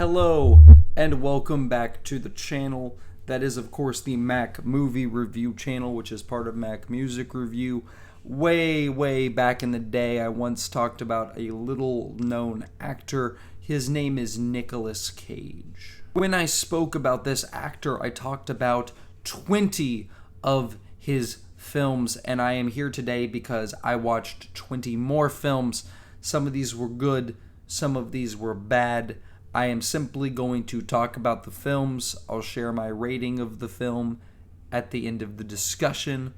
Hello and welcome back to the channel. That is of course the Mac Movie Review channel, which is part of Mac Music Review. Way back in the day, I once talked about a little known actor. His name is Nicolas Cage. When I spoke about this actor, I talked about 20 of his films, and I am here today because I watched 20 more films. Some of these were good, some of these were bad. I am simply going to talk about the films. I'll share my rating of the film at the end of the discussion.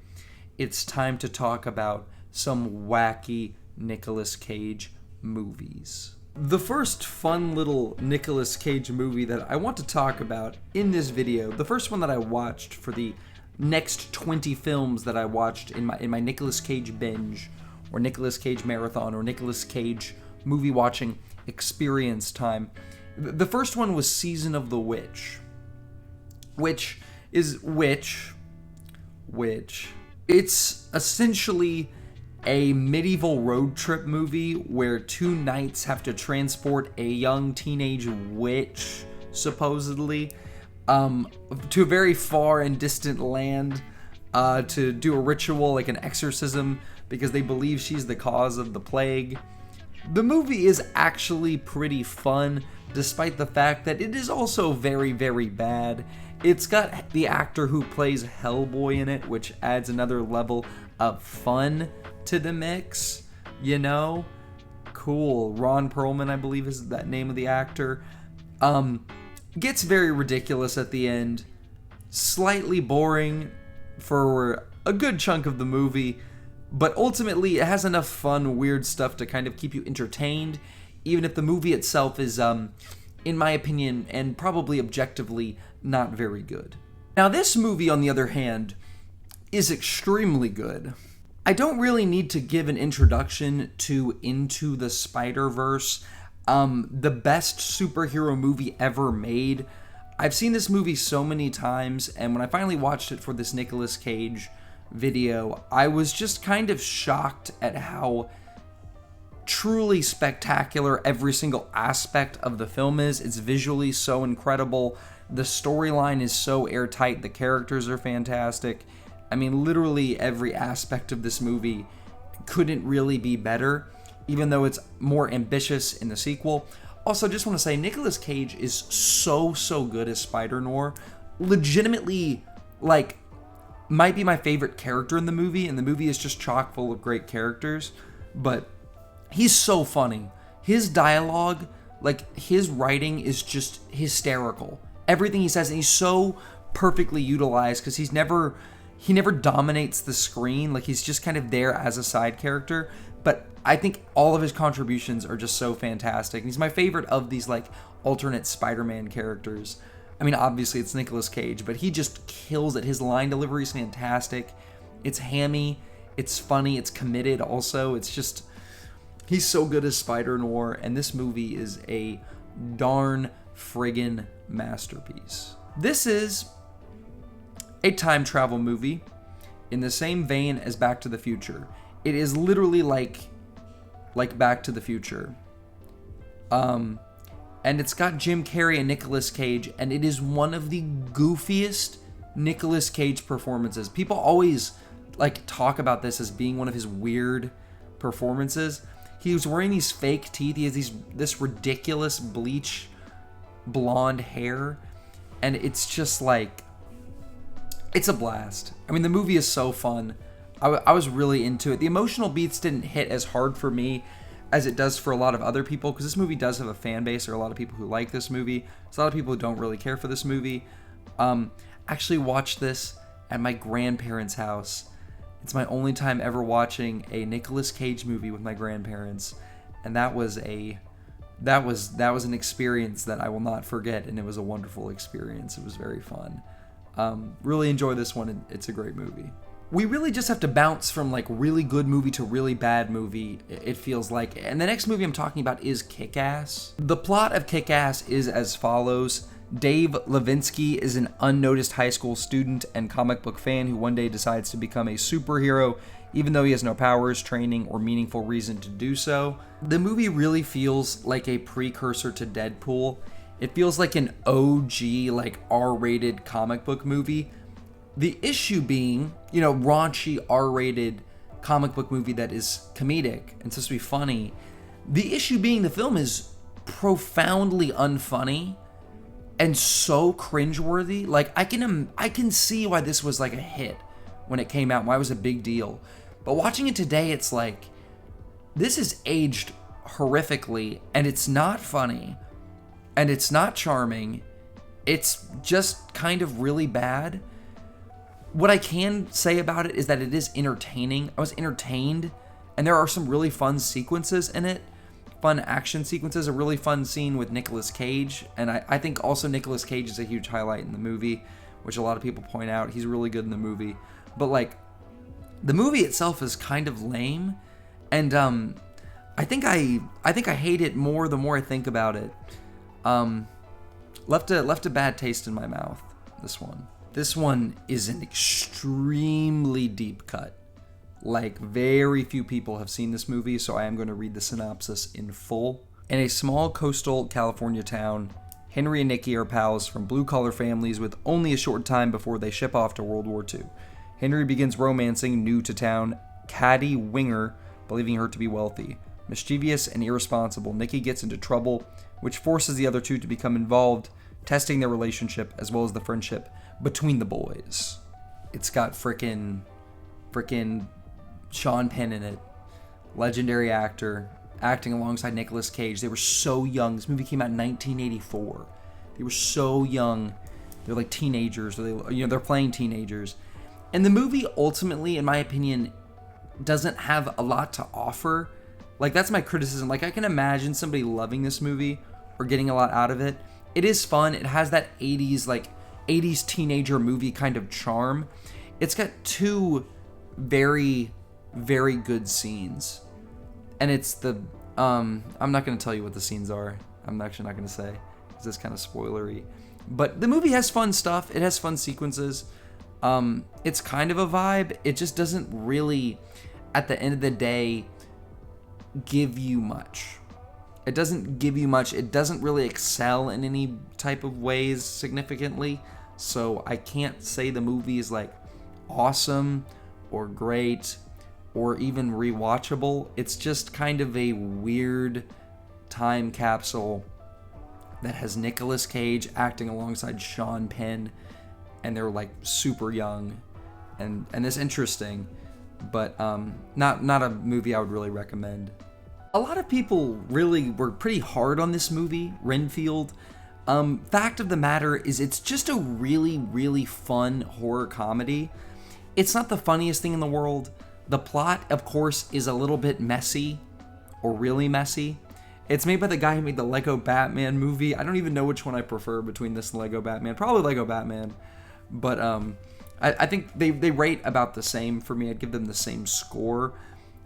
It's time to talk about some wacky Nicolas Cage movies. The first fun little Nicolas Cage movie that I want to talk about in this video, the first one that I watched for the next 20 films that I watched in my Nicolas Cage binge, or Nicolas Cage marathon, or Nicolas Cage movie watching experience time. The first one was Season of the Witch, which it's essentially a medieval road trip movie where two knights have to transport a young teenage witch, supposedly, to a very far and distant land to do a ritual, like an exorcism, because they believe she's the cause of the plague. The movie is actually pretty fun, despite the fact that it is also very bad. It's got the actor who plays Hellboy in it, which adds another level of fun to the mix, you know? Cool. Ron Perlman, I believe is that name of the actor. Gets very ridiculous at the end. Slightly boring for a good chunk of the movie, but ultimately it has enough fun, weird stuff to kind of keep you entertained, even if the movie itself is, in my opinion, and probably objectively, not very good. Now, this movie, on the other hand, is extremely good. I don't really need to give an introduction to Into the Spider-Verse, the best superhero movie ever made. I've seen this movie so many times, and when I finally watched it for this Nicolas Cage video, I was just kind of shocked at how truly spectacular every single aspect of the film is. It's visually so incredible. The storyline is so airtight. The characters are fantastic. I mean, literally every aspect of this movie couldn't really be better, even though it's more ambitious in the sequel. Also, just want to say, Nicolas Cage is so good as Spider-Noir. Legitimately, might be my favorite character in the movie, and the movie is just chock full of great characters, but he's so funny. His dialogue, his writing is just hysterical. Everything he says, and he's so perfectly utilized because he never dominates the screen. He's just kind of there as a side character, but I think all of his contributions are just so fantastic. And he's my favorite of these alternate Spider-Man characters. I mean, obviously it's Nicolas Cage, but he just kills it. His line delivery is fantastic. It's hammy, it's funny, it's committed also. It's just, he's so good as Spider-Noir, and this movie is a darn friggin' masterpiece. This is a time travel movie in the same vein as Back to the Future. It is literally like Back to the Future. And it's got Jim Carrey and Nicolas Cage, and it is one of the goofiest Nicolas Cage performances. People always talk about this as being one of his weird performances. He was wearing these fake teeth. He has this ridiculous bleach blonde hair, and it's just it's a blast. I mean, the movie is so fun. I was really into it. The emotional beats didn't hit as hard for me as it does for a lot of other people, because this movie does have a fan base. There are a lot of people who like this movie. There's a lot of people who don't really care for this movie. Actually watched this at my grandparents' house. It's my only time ever watching a Nicolas Cage movie with my grandparents, and that was an experience that I will not forget, and it was a wonderful experience. It was very fun. Really enjoy this one, and it's a great movie. We really just have to bounce from really good movie to really bad movie, it feels like. And the next movie I'm talking about is Kick-Ass. The plot of Kick-Ass is as follows. Dave Levinsky is an unnoticed high school student and comic book fan who one day decides to become a superhero, even though he has no powers, training, or meaningful reason to do so. The movie really feels like a precursor to Deadpool It feels like an OG, like R-rated comic book movie. The issue being, raunchy R-rated comic book movie that is comedic and supposed to be funny. The issue being the film is profoundly unfunny and so cringeworthy. Like I can see why this was like a hit when it came out, why it was a big deal. But watching it today, it's like this is aged horrifically, and it's not funny, and it's not charming. It's just kind of really bad. What I can say about it is that it is entertaining. I was entertained, and there are some really fun sequences in it. Fun action sequences, a really fun scene with Nicolas Cage, and I think also Nicolas Cage is a huge highlight in the movie, which a lot of people point out. He's really good in the movie. But like, the movie itself is kind of lame, and I think I hate it more the more I think about it. Left a bad taste in my mouth. This one is an extremely deep cut. Like, very few people have seen this movie, so I am going to read the synopsis in full. In a small coastal California town, Henry and Nikki are pals from blue-collar families with only a short time before they ship off to World War II. Henry begins romancing new-to-town Caddy Winger, believing her to be wealthy. Mischievous and irresponsible, Nikki gets into trouble, which forces the other two to become involved, testing their relationship as well as the friendship between the boys. It's got frickin' Sean Penn in it. Legendary actor, acting alongside Nicolas Cage. They were so young. This movie came out in 1984. They were so young. They're like teenagers. They're playing teenagers. And the movie ultimately, in my opinion, doesn't have a lot to offer. Like, that's my criticism. Like, I can imagine somebody loving this movie or getting a lot out of it. It is fun. It has that 80s teenager movie kind of charm. It's got two very, very good scenes. And it's I'm not going to tell you what the scenes are. I'm actually not going to say, because it's kind of spoilery. But the movie has fun stuff. It has fun sequences. It's kind of a vibe. It just doesn't really, at the end of the day, give you much. It doesn't give you much. It doesn't really excel in any type of ways significantly. So I can't say the movie is like awesome or great or even rewatchable. It's just kind of a weird time capsule that has Nicolas Cage acting alongside Sean Penn, and they're like super young, and it's interesting, but not a movie I would really recommend. A lot of people really were pretty hard on this movie, Renfield. Fact of the matter is, it's just a really, really fun horror comedy. It's not the funniest thing in the world. The plot, of course, is a little bit messy, or really messy. It's made by the guy who made the Lego Batman movie. I don't even know which one I prefer between this and Lego Batman. Probably Lego Batman. But I think they rate about the same for me. I'd give them the same score.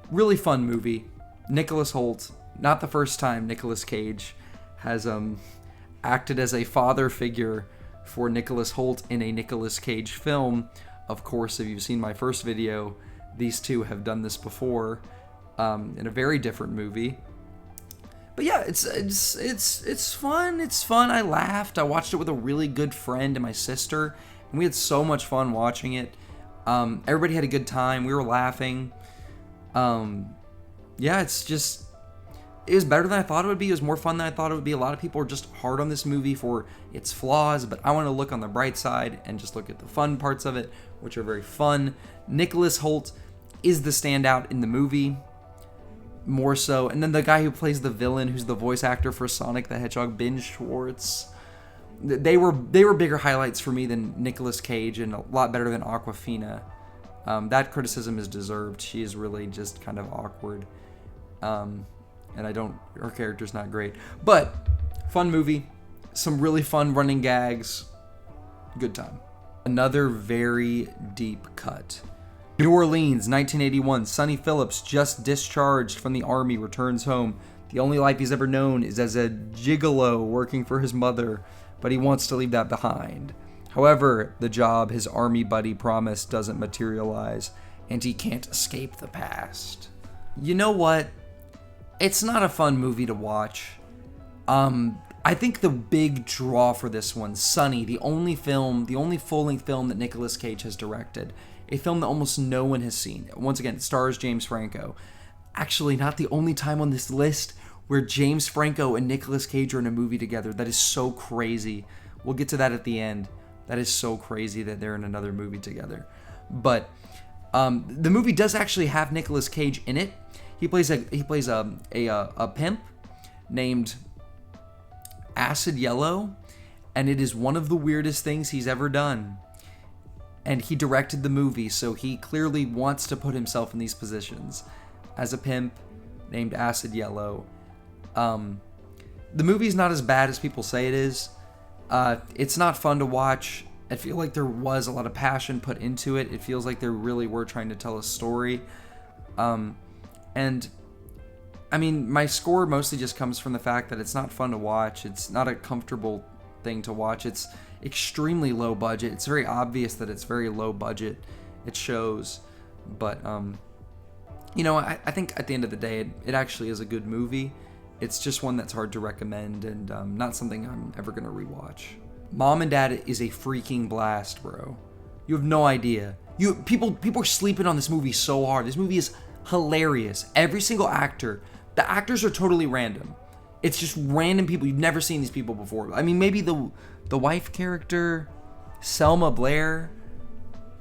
Really fun movie. Nicholas Hoult, not the first time Nicolas Cage has acted as a father figure for Nicholas Hoult in a Nicolas Cage film. Of course, if you've seen my first video, these two have done this before in a very different movie. But yeah, it's fun. It's fun. I laughed. I watched it with a really good friend and my sister, and we had so much fun watching it. Everybody had a good time. We were laughing. Yeah, it was better than I thought it would be. It was more fun than I thought it would be. A lot of people are just hard on this movie for its flaws, but I want to look on the bright side and just look at the fun parts of it, which are very fun. Nicholas Hoult is the standout in the movie, more so. And then the guy who plays the villain, who's the voice actor for Sonic the Hedgehog, Ben Schwartz, they were bigger highlights for me than Nicolas Cage, and a lot better than Awkwafina. That criticism is deserved. She is really just kind of awkward. And her character's not great. But, fun movie. Some really fun running gags. Good time. Another very deep cut. New Orleans, 1981. Sonny Phillips, just discharged from the army, returns home. The only life he's ever known is as a gigolo working for his mother, but he wants to leave that behind. However, the job his army buddy promised doesn't materialize, and he can't escape the past. You know what? It's not a fun movie to watch. I I think the big draw for this one, Sunny, the only full-length film that Nicolas Cage has directed, a film that almost no one has seen. Once again, it stars James Franco. Actually, not the only time on this list where James Franco and Nicolas Cage are in a movie together. That is so crazy. We'll get to that at the end. That is so crazy that they're in another movie together. But the movie does actually have Nicolas Cage in it. He plays a pimp named Acid Yellow, and it is one of the weirdest things he's ever done. And he directed the movie, so he clearly wants to put himself in these positions as a pimp named Acid Yellow. The movie's not as bad as people say it is. It's not fun to watch. I feel like there was a lot of passion put into it. It feels like they really were trying to tell a story. And I mean, my score mostly just comes from the fact that it's not fun to watch. It's not a comfortable thing to watch. It's extremely low budget. It's very obvious that it's very low budget. It shows. But, I think at the end of the day, it actually is a good movie. It's just one that's hard to recommend and not something I'm ever going to rewatch. Mom and Dad is a freaking blast, bro. You have no idea. People are sleeping on this movie so hard. This movie is hilarious. Every single actor. The actors are totally random. It's just random people. You've never seen these people before. I mean, maybe the wife character, Selma Blair,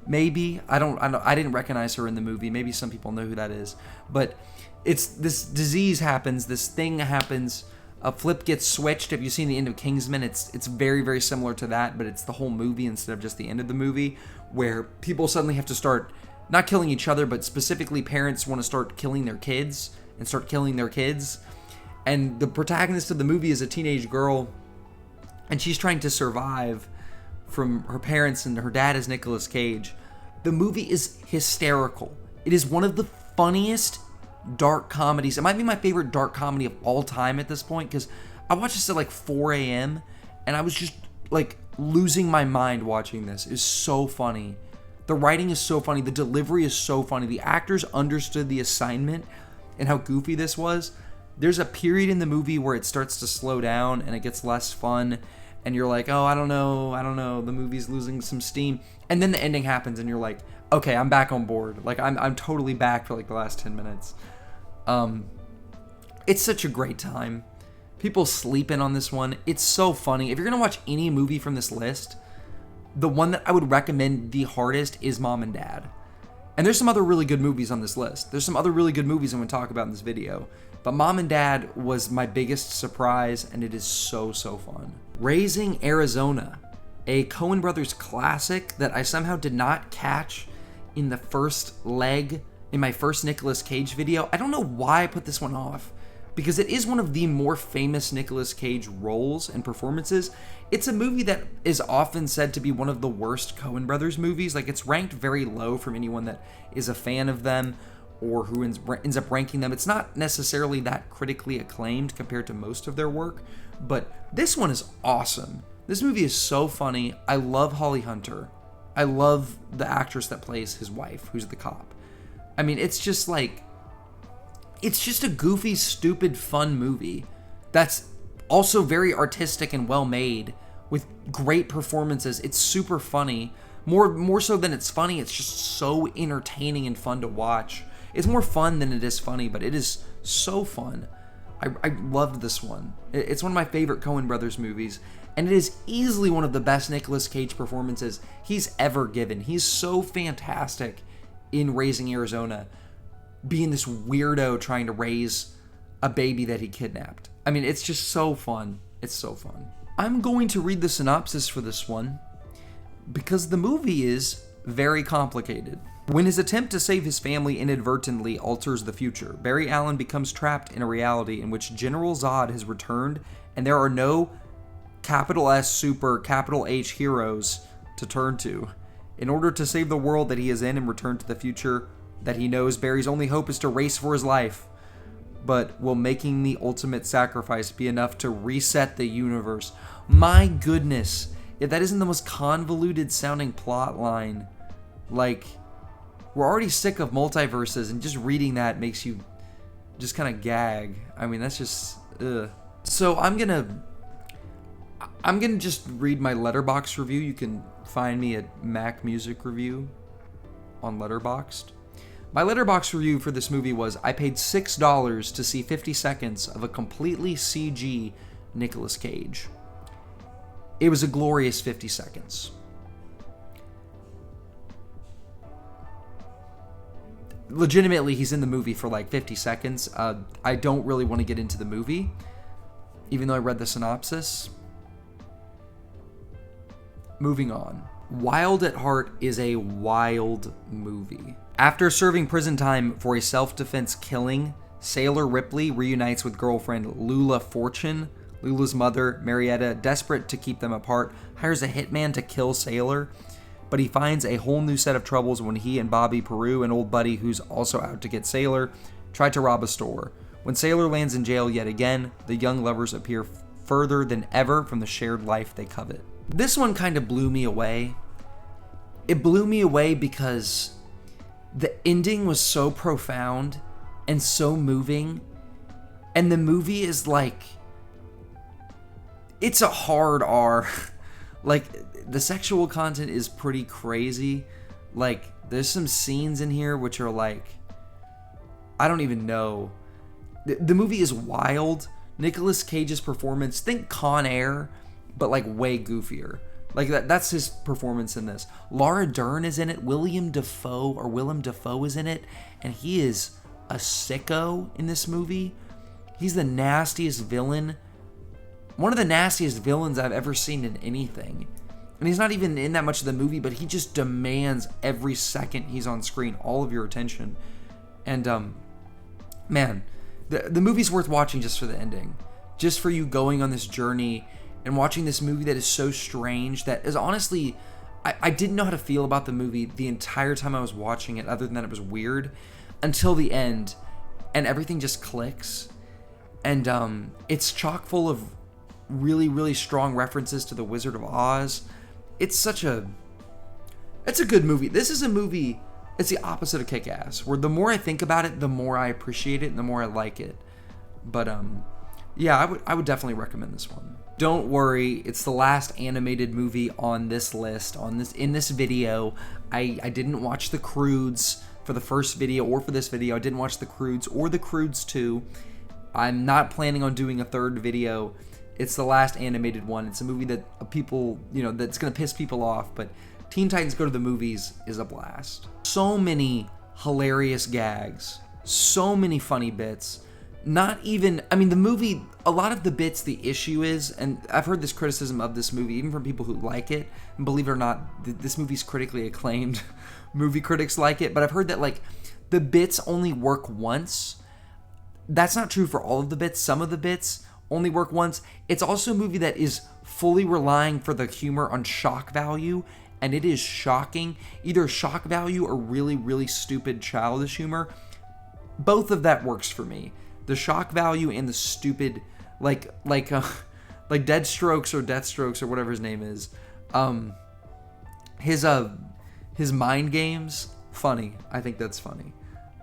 maybe. I didn't recognize her in the movie. Maybe some people know who that is. But it's this disease happens. This thing happens. A flip gets switched. Have you seen the end of Kingsman? It's very, very similar to that, but it's the whole movie instead of just the end of the movie, where people suddenly have to start not killing each other, but specifically parents want to start killing their kids and start killing their kids. And the protagonist of the movie is a teenage girl, and she's trying to survive from her parents, and her dad is Nicolas Cage. The movie is hysterical. It is one of the funniest dark comedies. It might be my favorite dark comedy of all time at this point, because I watched this at like 4 a.m. and I was just like losing my mind watching this. It's so funny. The writing is so funny. The delivery is so funny. The actors understood the assignment and how goofy this was. There's a period in the movie where it starts to slow down and it gets less fun, and you're like, oh, I don't know, the movie's losing some steam. And then the ending happens and you're like, okay, I'm back on board. Like I'm totally back for like the last 10 minutes. It's such a great time. People sleeping on this one. It's so funny. If you're gonna watch any movie from this list, the one that I would recommend the hardest is Mom and Dad. And there's some other really good movies on this list. There's some other really good movies I'm going to talk about in this video. But Mom and Dad was my biggest surprise, and it is so, so fun. Raising Arizona, a Coen Brothers classic that I somehow did not catch in the first leg in my first Nicolas Cage video. I don't know why I put this one off, because it is one of the more famous Nicolas Cage roles and performances. It's a movie that is often said to be one of the worst Coen Brothers movies. Like, it's ranked very low from anyone that is a fan of them or who ends up ranking them. It's not necessarily that critically acclaimed compared to most of their work, but this one is awesome. This movie is so funny. I love Holly Hunter. I love the actress that plays his wife, who's the cop. I mean, it's just like, it's just a goofy, stupid, fun movie that's also very artistic and well made with great performances. It's super funny. More so than it's funny, it's just so entertaining and fun to watch. It's more fun than it is funny, but it is so fun. I loved this one. It's one of my favorite Coen Brothers movies, and it is easily one of the best Nicolas Cage performances he's ever given. He's so fantastic in Raising Arizona, being this weirdo trying to raise a baby that he kidnapped. I mean, it's just so fun. It's so fun. I'm going to read the synopsis for this one because the movie is very complicated. When his attempt to save his family inadvertently alters the future, Barry Allen becomes trapped in a reality in which General Zod has returned and there are no capital S super capital H heroes to turn to. In order to save the world that he is in and return to the future that he knows, Barry's only hope is to race for his life. But will making the ultimate sacrifice be enough to reset the universe? My goodness, if that isn't the most convoluted sounding plot line. Like, we're already sick of multiverses, and just reading that makes you just kind of gag. I mean, that's just, ugh. So I'm gonna I'm going to just read my Letterboxd review. You can find me at Mac Music Review on Letterboxd. My Letterboxd review for this movie was, I paid $6 to see 50 seconds of a completely CG Nicolas Cage. It was a glorious 50 seconds. Legitimately, he's in the movie for like 50 seconds. I don't really want to get into the movie, even though I read the synopsis. Moving on. Wild at Heart is a wild movie. After serving prison time for a self-defense killing, Sailor Ripley reunites with girlfriend Lula Fortune. Lula's mother, Marietta, desperate to keep them apart, hires a hitman to kill Sailor, but he finds a whole new set of troubles when he and Bobby Peru, an old buddy who's also out to get Sailor, try to rob a store. When Sailor lands in jail yet again, the young lovers appear further than ever from the shared life they covet. This one kind of blew me away. It blew me away because the ending was so profound and so moving, and the movie is like, it's a hard R. Like, the sexual content is pretty crazy. Like, there's some scenes in here which are like, I don't even know. The movie is wild. Nicolas Cage's performance, think Con Air, but like way goofier. Like that's his performance in this. Laura Dern is in it. Willem Dafoe is in it, and he is a sicko in this movie. He's the nastiest villain. One of the nastiest villains I've ever seen in anything. And he's not even in that much of the movie, but he just demands every second he's on screen all of your attention. And man, the movie's worth watching just for the ending. Just for you going on this journey and watching this movie that is so strange, that is honestly, I didn't know how to feel about the movie the entire time I was watching it, other than that it was weird, until the end, and everything just clicks. And it's chock full of really, really strong references to The Wizard of Oz. It's a good movie. This is a movie, it's the opposite of Kick-Ass, where the more I think about it, the more I appreciate it and the more I like it. But yeah, I would definitely recommend this one. Don't worry, it's the last animated movie on this list, in this video. I didn't watch The Croods for the first video or for this video. I didn't watch The Croods or The Croods 2. I'm not planning on doing a third video. It's the last animated one. It's a movie that people, that's going to piss people off, but Teen Titans Go to the Movies is a blast. So many hilarious gags, so many funny bits. The movie, a lot of the bits, the issue is, and I've heard this criticism of this movie, even from people who like it, and believe it or not, this movie's critically acclaimed. Movie critics like it, but I've heard that, like, the bits only work once. That's not true for all of the bits. Some of the bits only work once. It's also a movie that is fully relying for the humor on shock value, and it is shocking. Either shock value or really, really stupid childish humor. Both of that works for me. The shock value and the stupid, like Deadstrokes or Deathstrokes or whatever his name is. His mind games, funny. I think that's funny.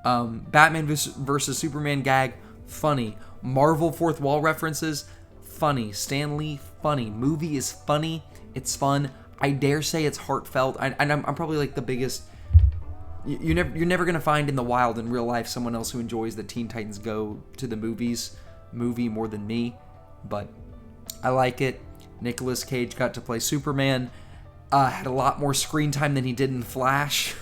Batman versus Superman gag, funny. Marvel fourth wall references, funny. Stan Lee, funny. Movie is funny. It's fun. I dare say it's heartfelt. I'm probably like the biggest. You're never gonna find in the wild in real life someone else who enjoys the Teen Titans Go to the Movies movie more than me, but I like it. Nicolas Cage got to play Superman. Had a lot more screen time than he did in Flash.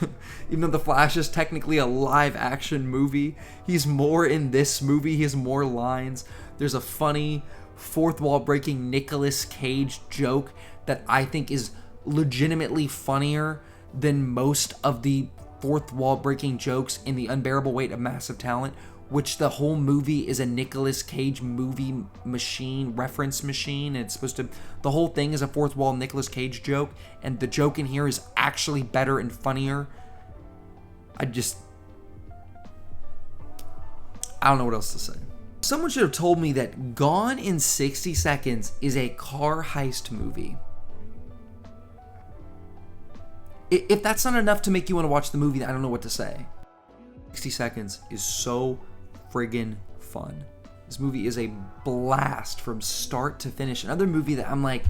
Even though The Flash is technically a live action movie, he's more in this movie. He has more lines. There's a funny fourth wall breaking Nicolas Cage joke that I think is legitimately funnier than most of the fourth wall breaking jokes in The Unbearable Weight of Massive Talent, which the whole movie is a Nicolas Cage movie machine, reference machine. And it's supposed to, the whole thing is a fourth wall Nicolas Cage joke, and the joke in here is actually better and funnier. I don't know what else to say. Someone should have told me that Gone in 60 Seconds is a car heist movie. If that's not enough to make you want to watch the movie, I don't know what to say. 60 Seconds is so friggin' fun. This movie is a blast from start to finish. Another movie that I'm like,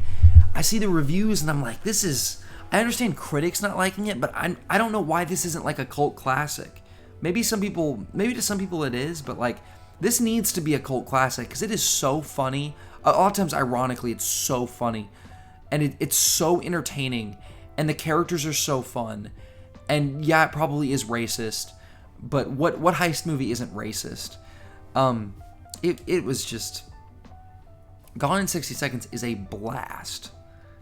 I see the reviews and I'm like, this is, I understand critics not liking it, but I don't know why this isn't like a cult classic. Maybe to some people it is, but like, this needs to be a cult classic because it is so funny. A lot of times, ironically, it's so funny. And it's so entertaining. And the characters are so fun. And yeah, it probably is racist. But what heist movie isn't racist? It was just... Gone in 60 Seconds is a blast.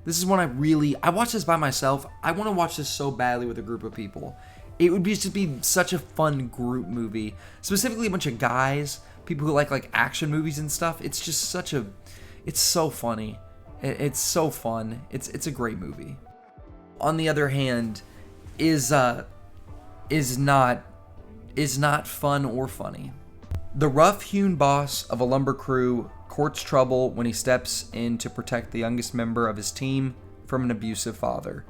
This is one I watched this by myself. I want to watch this so badly with a group of people. It would just be such a fun group movie. Specifically a bunch of guys, people who like action movies and stuff. It's just it's so funny. It's so fun. It's a great movie. On the other hand, is not fun or funny. The rough-hewn boss of a lumber crew courts trouble when he steps in to protect the youngest member of his team from an abusive father.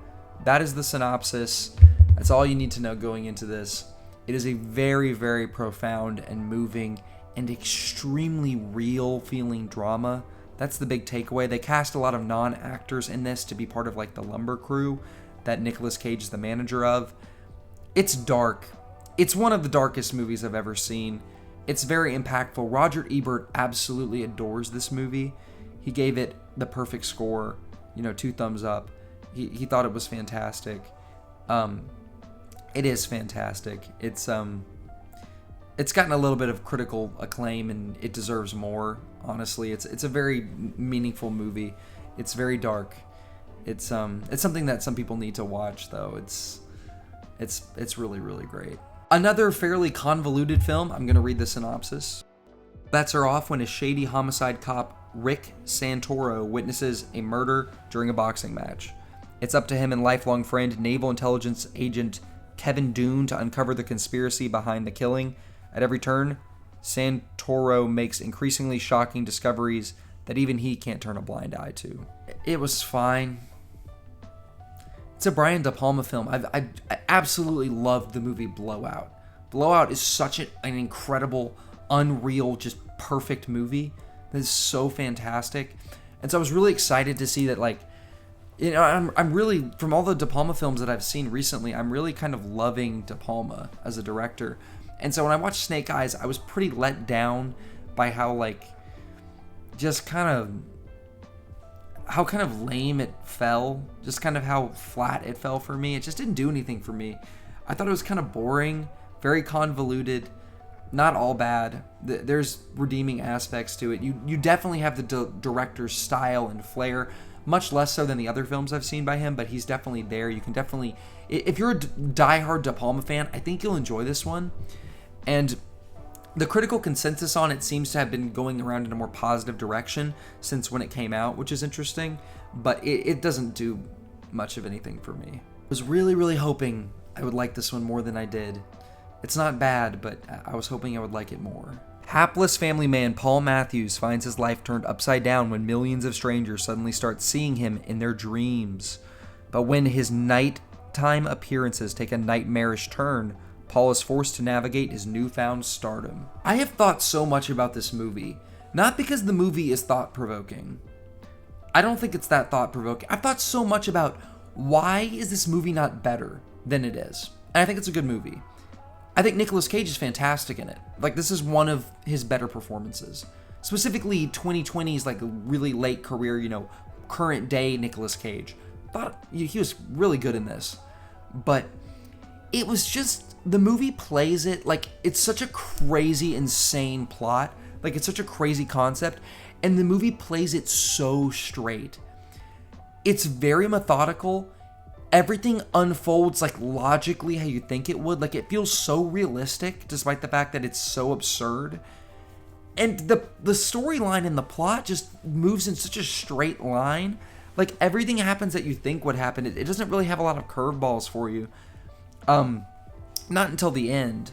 That is the synopsis. That's all you need to know going into this. It is a very, very profound and moving and extremely real feeling drama. That's the big takeaway. They cast a lot of non-actors in this to be part of like the lumber crew that Nicolas Cage is the manager of. It's dark. It's one of the darkest movies I've ever seen. It's very impactful. Roger Ebert absolutely adores this movie. He gave it the perfect score, 2 thumbs up. He thought it was fantastic. It is fantastic. It's gotten a little bit of critical acclaim and it deserves more. Honestly, it's a very meaningful movie. It's very dark. It's something that some people need to watch though. It's really, really great. Another fairly convoluted film. I'm going to read the synopsis. Bets are off when a shady homicide cop, Rick Santoro, witnesses a murder during a boxing match. It's up to him and lifelong friend, Naval Intelligence Agent Kevin Dune, to uncover the conspiracy behind the killing. At every turn, Santoro makes increasingly shocking discoveries that even he can't turn a blind eye to. It was fine. It's a Brian De Palma film. I absolutely loved the movie Blowout. Blowout is such an incredible, unreal, just perfect movie. That is so fantastic. And so I was really excited to see that, like, I'm really, from all the De Palma films that I've seen recently, I'm really kind of loving De Palma as a director. And so when I watched Snake Eyes, I was pretty let down by how, like, just kind of lame it fell. Just kind of how flat it fell for me. It just didn't do anything for me. I thought it was kind of boring, very convoluted, not all bad. There's redeeming aspects to it. You definitely have the director's style and flair, much less so than the other films I've seen by him, but he's definitely there. You can definitely, if you're a diehard De Palma fan, I think you'll enjoy this one. And the critical consensus on it seems to have been going around in a more positive direction since when it came out, which is interesting, but it doesn't do much of anything for me. I was really, really hoping I would like this one more than I did. It's not bad, but I was hoping I would like it more. Hapless family man Paul Matthews finds his life turned upside down when millions of strangers suddenly start seeing him in their dreams. But when his nighttime appearances take a nightmarish turn, Paul is forced to navigate his newfound stardom. I have thought so much about this movie, not because the movie is thought-provoking. I don't think it's that thought-provoking. I've thought so much about why is this movie not better than it is. And I think it's a good movie. I think Nicolas Cage is fantastic in it. Like, this is one of his better performances. Specifically 2020's like really late career, current day Nicolas Cage. Thought he was really good in this. But it was just, the movie plays it like it's such a crazy, insane plot. Like, it's such a crazy concept. And the movie plays it so straight. It's very methodical. Everything unfolds like logically how you think it would. Like, it feels so realistic despite the fact that it's so absurd. And the storyline and the plot just moves in such a straight line. Like, everything happens that you think would happen. It doesn't really have a lot of curveballs for you. Not until the end.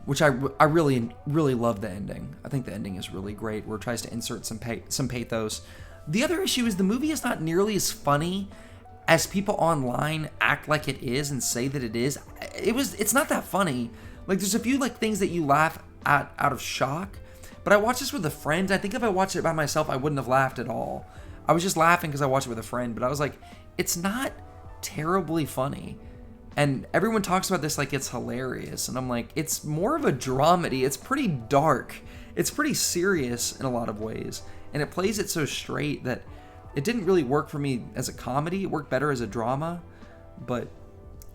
Which I really, really love the ending. I think the ending is really great, where it tries to insert some pathos. The other issue is the movie is not nearly as funny as people online act like it is and say that it is. It's not that funny. Like, there's a few like things that you laugh at out of shock, But I watched this with a friend. I think if I watched it by myself, I wouldn't have laughed at all. I was just laughing because I watched it with a friend, but I was like, it's not terribly funny. And everyone talks about this like it's hilarious, and I'm like, it's more of a dramedy. It's pretty dark. It's pretty serious in a lot of ways, and it plays it so straight that it didn't really work for me as a comedy. It worked better as a drama, but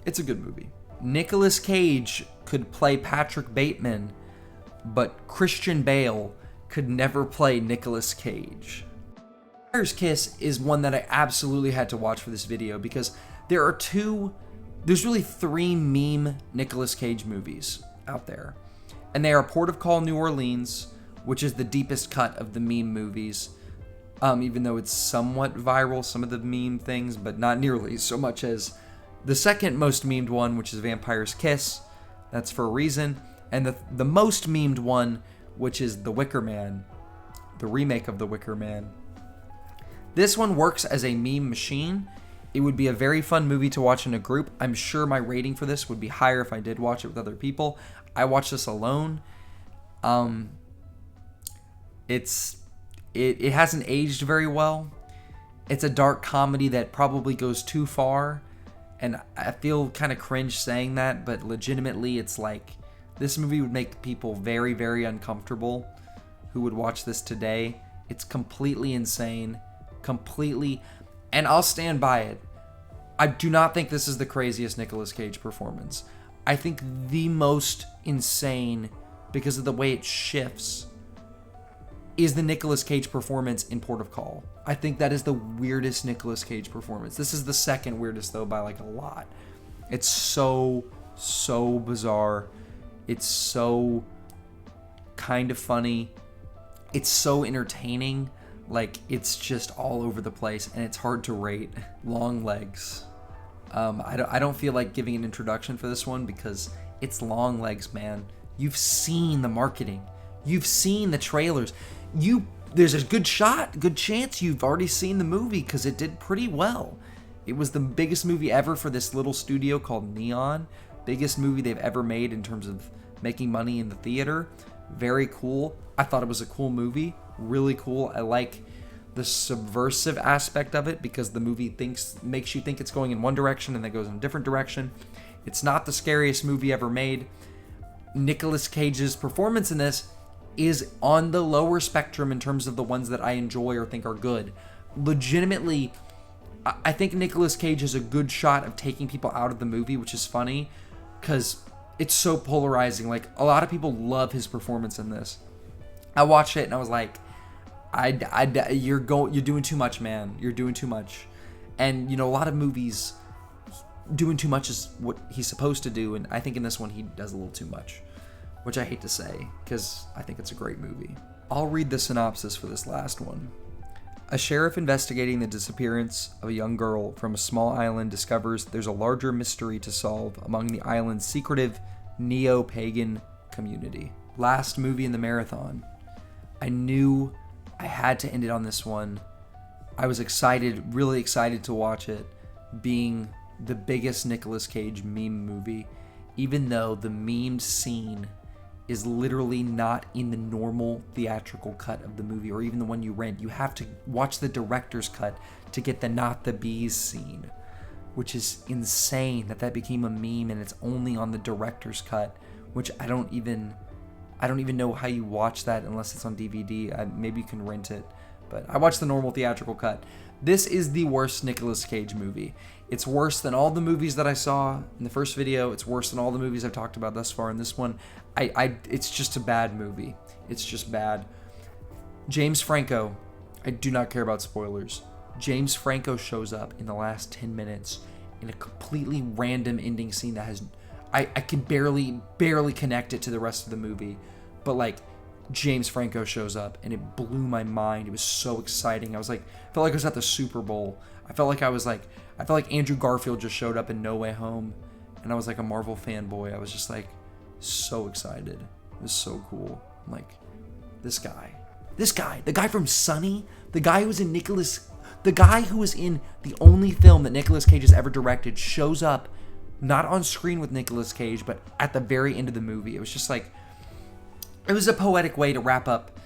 it's a good movie. Nicolas Cage could play Patrick Bateman, but Christian Bale could never play Nicolas Cage. Vampire's Kiss is one that I absolutely had to watch for this video because there's really three meme Nicolas Cage movies out there. And they are Port of Call, New Orleans, which is the deepest cut of the meme movies, even though it's somewhat viral, some of the meme things, but not nearly so much as the second most memed one, which is Vampire's Kiss. That's for a reason. And the most memed one, which is The Wicker Man, the remake of The Wicker Man. This one works as a meme machine. It would be a very fun movie to watch in a group. I'm sure my rating for this would be higher if I did watch it with other people. I watched this alone. It hasn't aged very well. It's a dark comedy that probably goes too far, and I feel kind of cringe saying that, but legitimately it's like this movie would make people very, very uncomfortable who would watch this today. It's completely insane. And I'll stand by it. I do not think this is the craziest Nicolas Cage performance. I think the most insane, because of the way it shifts, is the Nicolas Cage performance in Port of Call. I think that is the weirdest Nicolas Cage performance. This is the second weirdest, though, by like a lot. It's so bizarre. It's so kind of funny. It's so entertaining. Like, it's just all over the place, and it's hard to rate. Long Legs. I don't feel like giving an introduction for this one because it's Long Legs, man. You've seen the marketing. You've seen the trailers. There's a good chance you've already seen the movie because it did pretty well. It was the biggest movie ever for this little studio called Neon. Biggest movie they've ever made in terms of making money in the theater. Very cool. I thought it was a cool movie. Really cool. I like the subversive aspect of it because the movie makes you think it's going in one direction and then goes in a different direction. It's not the scariest movie ever made. Nicolas Cage's performance in this is on the lower spectrum in terms of the ones that I enjoy or think are good. Legitimately, I think Nicolas Cage has a good shot of taking people out of the movie, which is funny because it's so polarizing. Like, a lot of people love his performance in this. I watched it and I was like, you're doing too much, man. You're doing too much. And, you know, a lot of movies, doing too much is what he's supposed to do. And I think in this one, he does a little too much, which I hate to say because I think it's a great movie. I'll read the synopsis for this last one. A sheriff investigating the disappearance of a young girl from a small island discovers there's a larger mystery to solve among the island's secretive neo-pagan community. Last movie in the marathon. I knew I had to end it on this one. I was excited, really excited to watch it, being the biggest Nicolas Cage meme movie, even though the memed scene is literally not in the normal theatrical cut of the movie or even the one you rent. You have to watch the director's cut to get the not the bees scene, which is insane that became a meme and it's only on the director's cut, which I don't even know how you watch that unless it's on DVD. Maybe you can rent it, but I watched the normal theatrical cut. This is the worst Nicolas Cage movie. It's worse than all the movies that I saw in the first video. It's worse than all the movies I've talked about thus far in this one. It's just a bad movie. It's just bad. James Franco, I do not care about spoilers. James Franco shows up in the last 10 minutes in a completely random ending scene that has... I can barely connect it to the rest of the movie, but like James Franco shows up and it blew my mind. It was so exciting. I felt like I was at the Super Bowl. I felt like Andrew Garfield just showed up in No Way Home, and I was like a Marvel fanboy. I was just like so excited. It was so cool. I'm like, this guy, the guy from Sunny, the guy who was in the only film that Nicolas Cage has ever directed, shows up. Not on screen with Nicolas Cage, but at the very end of the movie. It was just like, it was a poetic way to wrap up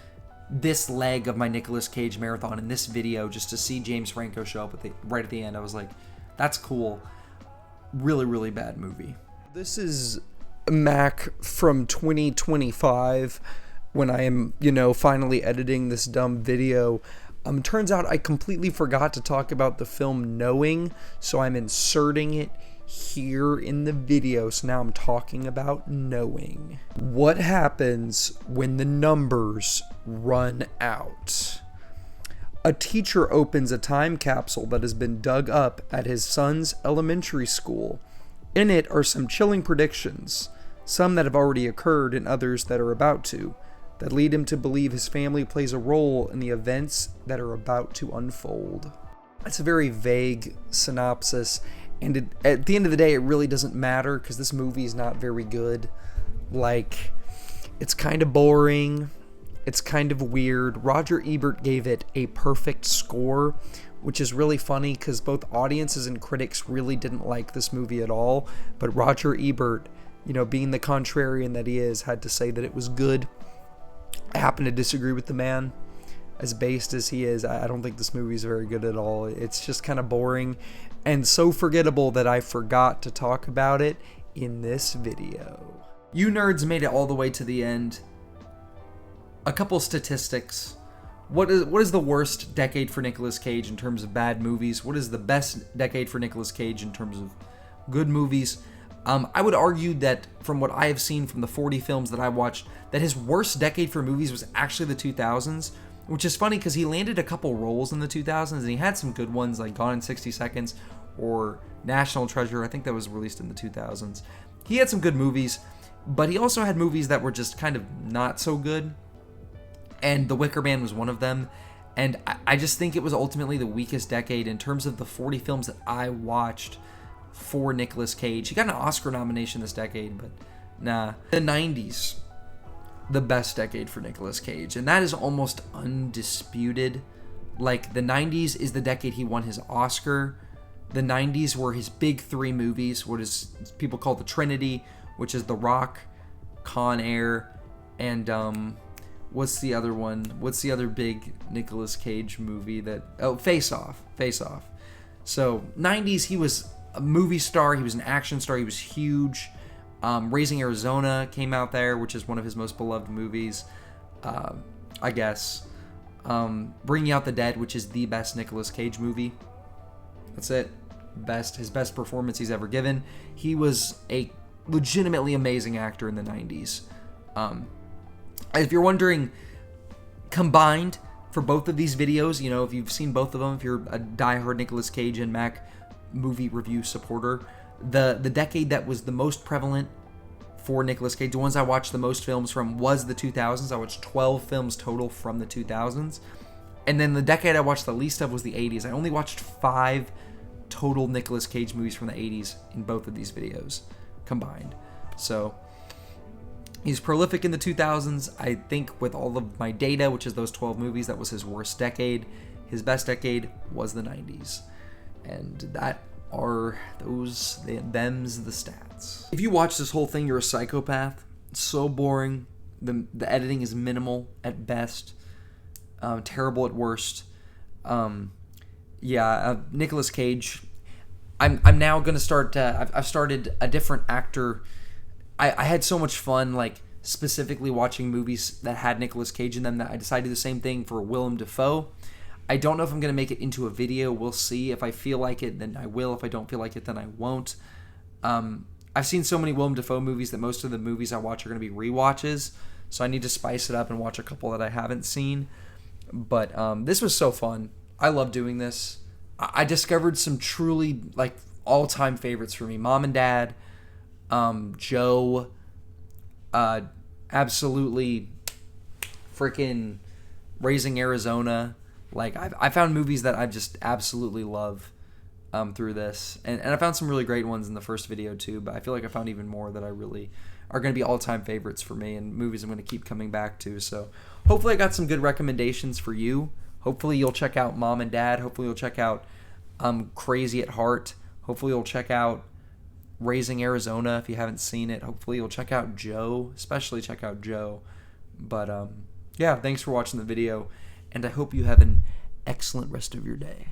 this leg of my Nicolas Cage marathon in this video just to see James Franco show up right at the end. I was like, that's cool. Really, really bad movie. This is Mac from 2025 when I am, finally editing this dumb video. Turns out I completely forgot to talk about the film Knowing, so I'm inserting it here in the video. So now I'm talking about Knowing. What happens when the numbers run out? A teacher opens a time capsule that has been dug up at his son's elementary school. In it are some chilling predictions, some that have already occurred and others that are about to, that lead him to believe his family plays a role in the events that are about to unfold. It's a very vague synopsis, and at the end of the day, it really doesn't matter because this movie is not very good. Like, it's kind of boring. It's kind of weird. Roger Ebert gave it a perfect score, which is really funny because both audiences and critics really didn't like this movie at all. But Roger Ebert, being the contrarian that he is, had to say that it was good. I happen to disagree with the man. As based as he is, I don't think this movie is very good at all. It's just kind of boring and so forgettable that I forgot to talk about it in this video. You nerds made it all the way to the end. A couple statistics. What is the worst decade for Nicolas Cage in terms of bad movies? What is the best decade for Nicolas Cage in terms of good movies? I would argue that from what I have seen from the 40 films that I watched, that his worst decade for movies was actually the 2000s, which is funny because he landed a couple roles in the 2000s and he had some good ones like Gone in 60 Seconds or National Treasure. I think that was released in the 2000s. He had some good movies, but he also had movies that were just kind of not so good. And The Wicker Man was one of them. And I just think it was ultimately the weakest decade in terms of the 40 films that I watched for Nicolas Cage. He got an Oscar nomination this decade, but nah. The 90s, the best decade for Nicolas Cage. And that is almost undisputed. Like, the 90s is the decade he won his Oscar. The 90s were his big three movies, what is people call the Trinity, which is The Rock, Con Air, and what's the other one? What's the other big Nicolas Cage movie Face Off. So 90s, he was a movie star, he was an action star, he was huge. Raising Arizona came out there, which is one of his most beloved movies, I guess. Bringing Out the Dead, which is the best Nicolas Cage movie. That's it. His best performance he's ever given. He was a legitimately amazing actor in the 90s. If you're wondering, combined for both of these videos, if you've seen both of them, if you're a diehard Nicolas Cage and Mac movie review supporter, the decade that was the most prevalent for Nicolas Cage, the ones I watched the most films from, was the 2000s. I watched 12 films total from the 2000s. And then the decade I watched the least of was the 80s. I only watched 5 total Nicolas Cage movies from the 80s in both of these videos combined. So he's prolific in the 2000s. I think with all of my data, which is those 12 movies, that was his worst decade. His best decade was the 90s. And that are them's the stats. If you watch this whole thing, you're a psychopath. It's so boring. The editing is minimal at best. Terrible at worst. Nicolas Cage. I'm now gonna start. I've started a different actor. I had so much fun, like specifically watching movies that had Nicolas Cage in them, that I decided the same thing for Willem Dafoe. I don't know if I'm gonna make it into a video. We'll see. If I feel like it, then I will. If I don't feel like it, then I won't. I've seen so many Willem Dafoe movies that most of the movies I watch are gonna be rewatches. So I need to spice it up and watch a couple that I haven't seen. But this was so fun. I love doing this. I discovered some truly like all-time favorites for me. Mom and Dad, Joe, absolutely freaking Raising Arizona. Like I found movies that I just absolutely love through this. And I found some really great ones in the first video too, but I feel like I found even more that I really are going to be all-time favorites for me and movies I'm going to keep coming back to. So hopefully I got some good recommendations for you. Hopefully you'll check out Mom and Dad. Hopefully you'll check out Crazy at Heart. Hopefully you'll check out Raising Arizona if you haven't seen it. Hopefully you'll check out Joe. Especially check out Joe. But Yeah, thanks for watching the video, and I hope you have an excellent rest of your day.